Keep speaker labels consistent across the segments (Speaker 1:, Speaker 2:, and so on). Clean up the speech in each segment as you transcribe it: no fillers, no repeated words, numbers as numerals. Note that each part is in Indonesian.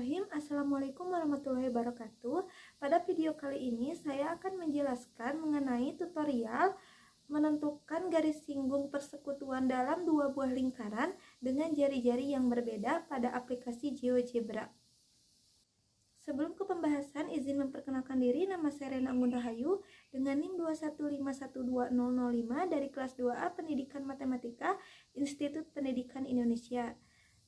Speaker 1: Bismillahirrahmanirrahim. Assalamualaikum warahmatullahi wabarakatuh. Pada video kali ini saya akan menjelaskan mengenai tutorial menentukan garis singgung persekutuan dalam dua buah lingkaran dengan jari-jari yang berbeda pada aplikasi GeoGebra. Sebelum ke pembahasan, izin memperkenalkan diri. Nama saya Rena Anggun Rahayu dengan NIM 215122005 dari kelas 2A Pendidikan Matematika Institut Pendidikan Indonesia.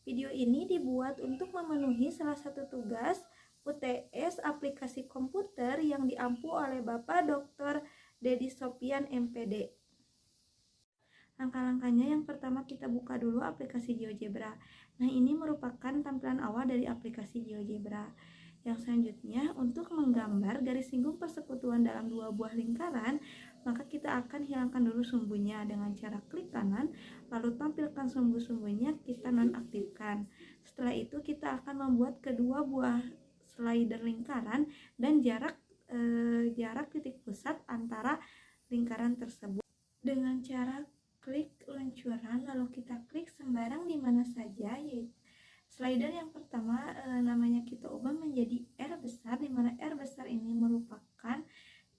Speaker 1: Video ini dibuat untuk memenuhi salah satu tugas UTS aplikasi komputer yang diampu oleh Bapak Dr. Dedi Sopian MPD. Langkah-langkahnya, yang pertama kita buka dulu aplikasi GeoGebra. Nah, ini merupakan tampilan awal dari aplikasi GeoGebra. Yang selanjutnya, untuk menggambar garis singgung persekutuan dalam dua buah lingkaran, maka kita akan hilangkan dulu sumbunya dengan cara klik kanan, lalu tampilkan sumbu-sumbunya kita nonaktifkan. Setelah itu kita akan membuat kedua buah slider lingkaran dan jarak titik pusat antara lingkaran tersebut dengan cara klik luncuran, lalu kita klik sembarang di mana saja, yaitu slider yang pertama namanya kita ubah menjadi R besar, di mana R besar ini merupakan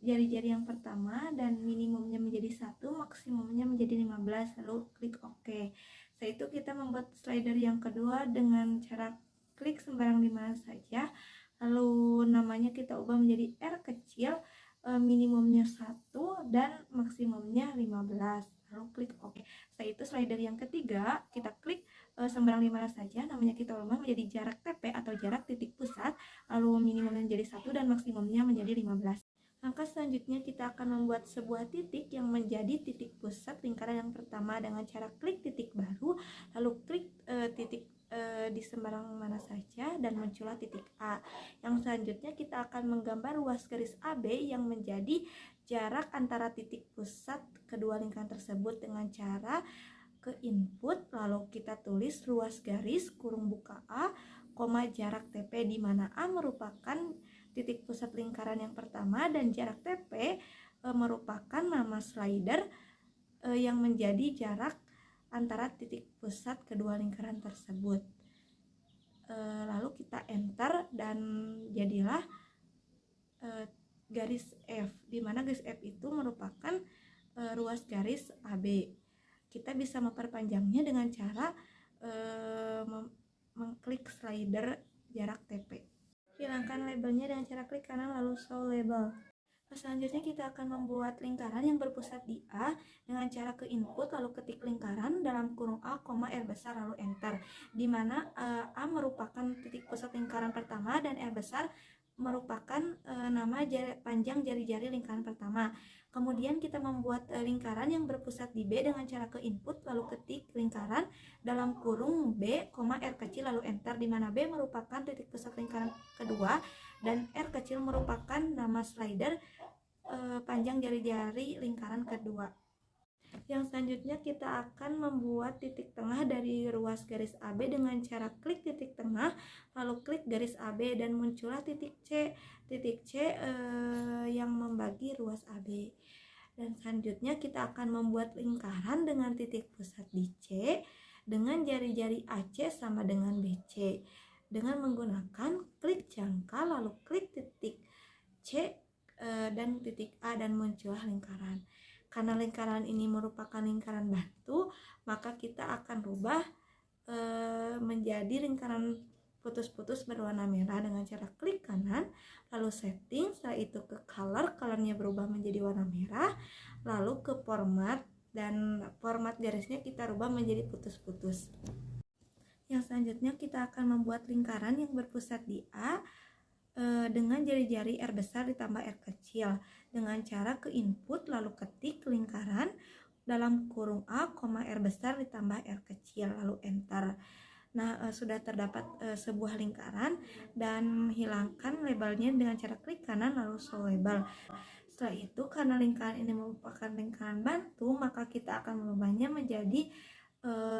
Speaker 1: jari-jari yang pertama dan minimumnya menjadi 1, maksimumnya menjadi 15, lalu klik OK. Setelah itu kita membuat slider yang kedua dengan cara klik sembarang di mana saja, lalu namanya kita ubah menjadi R kecil, minimumnya 1 dan maksimumnya 15, lalu klik OK. Setelah itu slider yang ketiga kita klik sembarang di mana saja, namanya kita ubah menjadi jarak TP atau jarak titik pusat, lalu minimumnya menjadi 1 dan maksimumnya menjadi 15. Langkah selanjutnya kita akan membuat sebuah titik yang menjadi titik pusat lingkaran yang pertama dengan cara klik titik baru, lalu klik titik di sembarang mana saja dan muncullah titik A. Yang selanjutnya kita akan menggambar ruas garis AB yang menjadi jarak antara titik pusat kedua lingkaran tersebut dengan cara ke input, lalu kita tulis ruas garis kurung buka A, jarak TP, di mana A merupakan titik pusat lingkaran yang pertama dan jarak TP merupakan nama slider yang menjadi jarak antara titik pusat kedua lingkaran tersebut. Lalu kita enter dan jadilah garis F, di mana garis F itu merupakan ruas garis AB. Kita bisa memperpanjangnya dengan cara mengklik slider jarak TP. Hilangkan labelnya dengan cara klik kanan lalu show label. Selanjutnya kita akan membuat lingkaran yang berpusat di A dengan cara ke input, lalu ketik lingkaran dalam kurung A, R besar, lalu enter, di mana A merupakan titik pusat lingkaran pertama dan R besar merupakan nama panjang jari-jari lingkaran pertama. Kemudian kita membuat lingkaran yang berpusat di B dengan cara ke input, lalu ketik lingkaran dalam kurung B, R kecil, lalu enter, di mana B merupakan titik pusat lingkaran kedua dan R kecil merupakan nama slider panjang jari-jari lingkaran kedua. Yang selanjutnya kita akan membuat titik tengah dari ruas garis AB dengan cara klik titik tengah, lalu klik garis AB dan muncullah titik C. Titik C yang membagi ruas AB. Dan selanjutnya kita akan membuat lingkaran dengan titik pusat di C dengan jari-jari AC sama dengan BC dengan menggunakan klik jangka, lalu klik titik C dan titik A dan muncullah lingkaran. Karena lingkaran ini merupakan lingkaran batu, maka kita akan rubah menjadi lingkaran putus-putus berwarna merah dengan cara klik kanan, lalu setting, setelah itu ke colornya berubah menjadi warna merah, lalu ke format, dan format garisnya kita rubah menjadi putus-putus. Yang selanjutnya kita akan membuat lingkaran yang berpusat di A dengan jari-jari R besar ditambah R kecil dengan cara ke input, lalu ketik lingkaran dalam kurung A, R besar ditambah R kecil, lalu enter. Nah, sudah terdapat sebuah lingkaran dan hilangkan labelnya dengan cara klik kanan lalu show label. Setelah itu, karena lingkaran ini merupakan lingkaran bantu, maka kita akan mengubahnya menjadi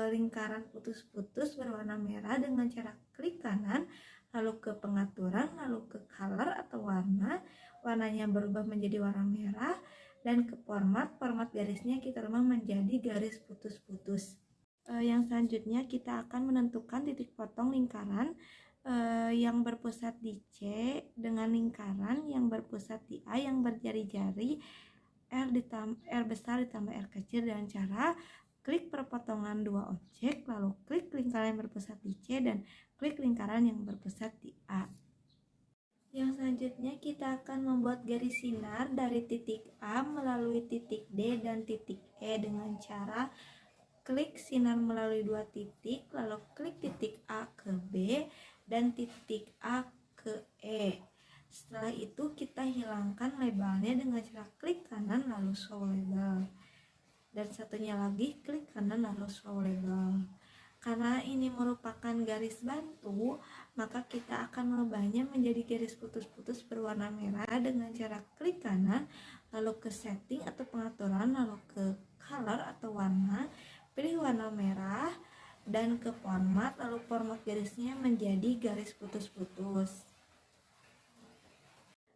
Speaker 1: lingkaran putus-putus berwarna merah dengan cara klik kanan, lalu ke pengaturan, lalu ke color atau warnanya berubah menjadi warna merah, dan ke format garisnya kita rubah menjadi garis putus-putus. Yang selanjutnya kita akan menentukan titik potong lingkaran yang berpusat di C dengan lingkaran yang berpusat di A yang berjari-jari R besar ditambah R kecil dengan cara klik perpotongan dua objek, lalu klik lingkaran yang berpusat di C dan klik lingkaran yang berpusat di A. Yang selanjutnya kita akan membuat garis sinar dari titik A melalui titik D dan titik E dengan cara klik sinar melalui dua titik, lalu klik titik A ke B dan titik A ke E. Setelah itu kita hilangkan labelnya dengan cara klik kanan lalu show label. Dan satunya lagi klik kanan lalu show label. Karena ini merupakan garis bantu, maka kita akan merubahnya menjadi garis putus-putus berwarna merah dengan cara klik kanan lalu ke setting atau pengaturan, lalu ke color atau warna, pilih warna merah dan ke format, lalu format garisnya menjadi garis putus-putus.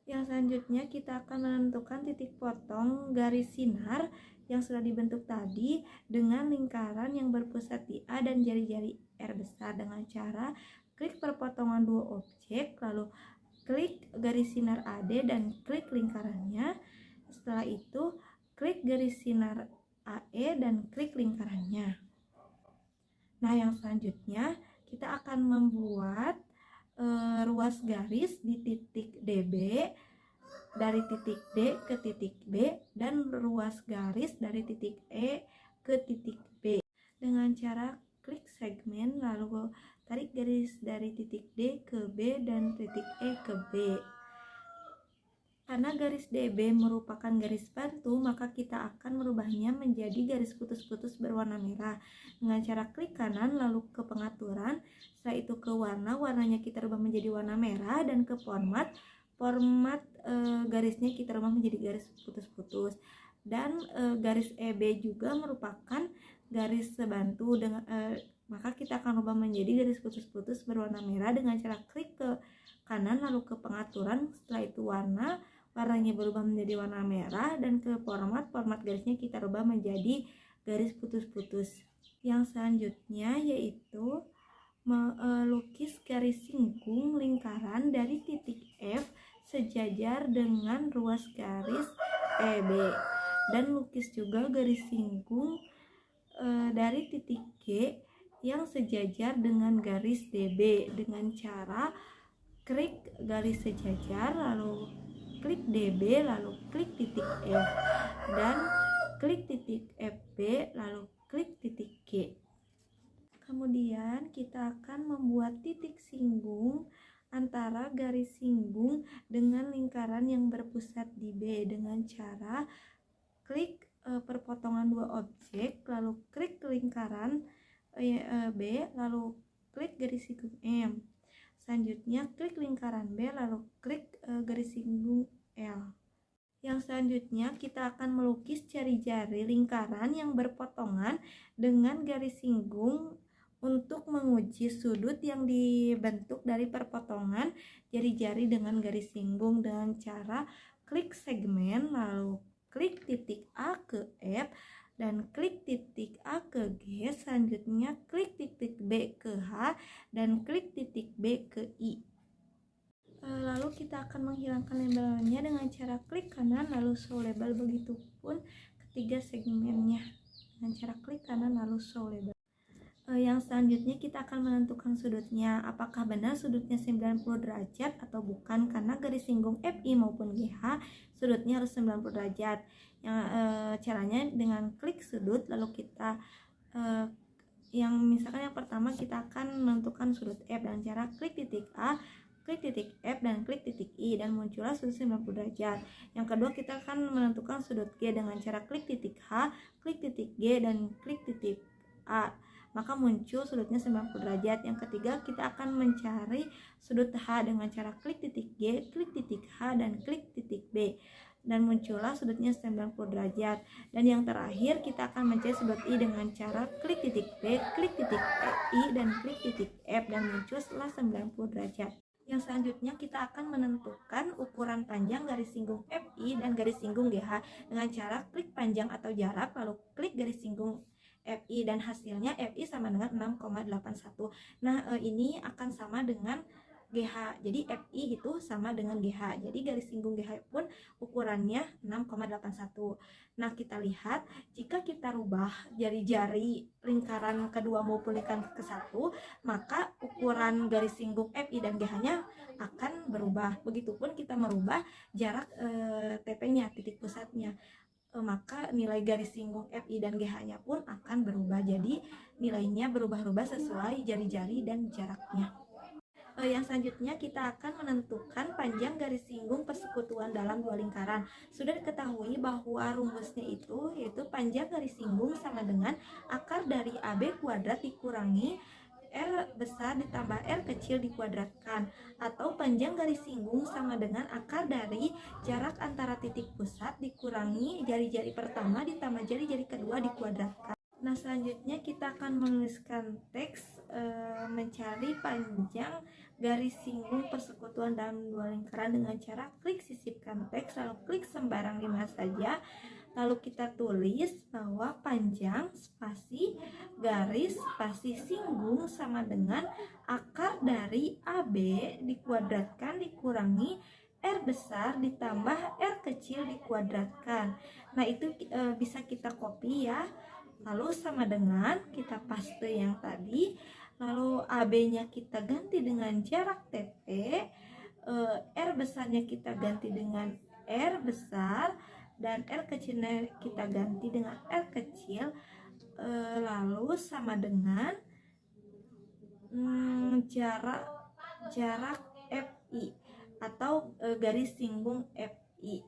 Speaker 1: Yang selanjutnya kita akan menentukan titik potong garis sinar yang sudah dibentuk tadi dengan lingkaran yang berpusat di A dan jari-jari R besar dengan cara klik perpotongan dua objek, lalu klik garis sinar AD dan klik lingkarannya. Setelah itu klik garis sinar AE dan klik lingkarannya. Nah, yang selanjutnya kita akan membuat ruas garis di titik DB dari titik D ke titik B dan ruas garis dari titik E ke titik B dengan cara klik segmen lalu tarik garis dari titik D ke B dan titik E ke B. Karena garis DB merupakan garis bantu, maka kita akan merubahnya menjadi garis putus-putus berwarna merah dengan cara klik kanan lalu ke pengaturan, setelah itu ke warna, warnanya kita rubah menjadi warna merah dan ke format garisnya kita rubah menjadi garis putus-putus. Dan garis EB juga merupakan garis bantu dengan maka kita akan rubah menjadi garis putus-putus berwarna merah dengan cara klik ke kanan lalu ke pengaturan, setelah itu warnanya berubah menjadi warna merah dan ke format garisnya kita rubah menjadi garis putus-putus. Yang selanjutnya yaitu melukis garis singgung lingkaran dari titik F sejajar dengan ruas garis EB dan lukis juga garis singgung dari titik G yang sejajar dengan garis DB dengan cara klik garis sejajar lalu klik DB lalu klik titik F dan klik titik FB lalu klik titik G. Kemudian kita akan membuat titik singgung antara garis singgung dengan lingkaran yang berpusat di B dengan cara klik perpotongan dua objek lalu klik lingkaran B lalu klik garis singgung M. Selanjutnya klik lingkaran B lalu klik garis singgung L. Yang selanjutnya kita akan melukis jari-jari lingkaran yang berpotongan dengan garis singgung untuk menguji sudut yang dibentuk dari perpotongan jari-jari dengan garis singgung dengan cara klik segmen lalu klik titik A ke F dan klik titik A ke G, selanjutnya klik titik B ke H dan klik titik B ke I. Lalu kita akan menghilangkan labelnya dengan cara klik kanan lalu show label, begitupun ketiga segmennya dengan cara klik kanan lalu show label. Yang selanjutnya kita akan menentukan sudutnya, apakah benar sudutnya 90 derajat atau bukan, karena garis singgung FI maupun GH sudutnya harus 90 derajat. Yang caranya dengan klik sudut lalu kita yang misalkan yang pertama kita akan menentukan sudut F dengan cara klik titik A, klik titik F dan klik titik I dan muncullah sudut 90 derajat. Yang kedua kita akan menentukan sudut G dengan cara klik titik H, klik titik G dan klik titik A, maka muncul sudutnya 90 derajat. Yang ketiga kita akan mencari sudut H dengan cara klik titik G, klik titik H dan klik titik B dan muncullah sudutnya 90 derajat. Dan yang terakhir kita akan mencari sudut I dengan cara klik titik B, klik titik I dan klik titik F dan muncul setelah 90 derajat. Yang selanjutnya kita akan menentukan ukuran panjang garis singgung FI dan garis singgung GH dengan cara klik panjang atau jarak lalu klik garis singgung FI dan hasilnya FI sama dengan 6,81. Nah, ini akan sama dengan GH. Jadi FI itu sama dengan GH. Jadi garis singgung GH pun ukurannya 6,81. Nah, kita lihat jika kita rubah jari-jari lingkaran kedua maupun lingkaran ke-1, maka ukuran garis singgung FI dan GH-nya akan berubah. Begitupun kita merubah jarak TP-nya, titik pusatnya. Maka nilai garis singgung FI dan GH-nya pun akan berubah. Jadi nilainya berubah-ubah sesuai jari-jari dan jaraknya. Yang selanjutnya kita akan menentukan panjang garis singgung persekutuan dalam dua lingkaran. Sudah diketahui bahwa rumusnya itu yaitu panjang garis singgung sama dengan akar dari AB kuadrat dikurangi R besar ditambah R kecil dikuadratkan, atau panjang garis singgung sama dengan akar dari jarak antara titik pusat dikurangi jari-jari pertama ditambah jari-jari kedua dikuadratkan. Nah, selanjutnya kita akan menuliskan teks mencari panjang garis singgung persekutuan dalam dua lingkaran dengan cara klik sisipkan teks, lalu klik sembarang di mana saja. Lalu kita tulis bahwa panjang spasi garis spasi singgung sama dengan akar dari AB dikuadratkan dikurangi R besar ditambah R kecil dikuadratkan. Nah, itu bisa kita copy ya. Lalu sama dengan kita paste yang tadi. Lalu AB-nya kita ganti dengan jarak TP, R besarnya kita ganti dengan R besar, dan R kecilnya kita ganti dengan R kecil. Lalu sama dengan jarak FI atau garis singgung FI.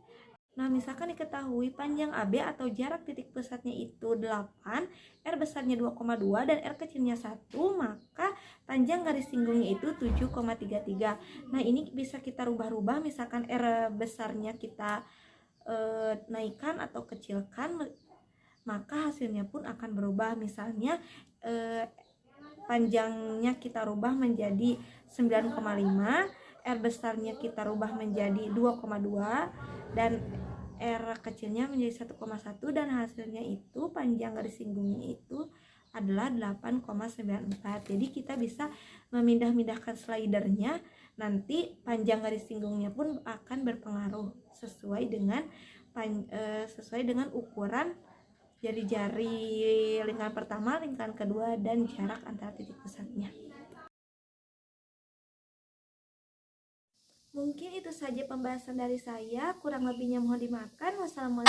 Speaker 1: Nah, misalkan diketahui panjang AB atau jarak titik pusatnya itu 8, R besarnya 2,2 dan R kecilnya 1, maka panjang garis singgungnya itu 7,33. Nah, ini bisa kita rubah-rubah, misalkan R besarnya kita naikkan atau kecilkan, maka hasilnya pun akan berubah. Misalnya panjangnya kita rubah menjadi 9,5, R besarnya kita rubah menjadi 2,2 dan R kecilnya menjadi 1,1, dan hasilnya itu panjang garis singgungnya itu adalah 8,94. Jadi kita bisa memindah-mindahkan slidernya, nanti panjang garis singgungnya pun akan berpengaruh sesuai dengan ukuran jari-jari lingkaran pertama, lingkaran kedua, dan jarak antara titik pusatnya. Mungkin itu saja pembahasan dari saya, kurang lebihnya mohon dimaafkan. Wassalamualaikum.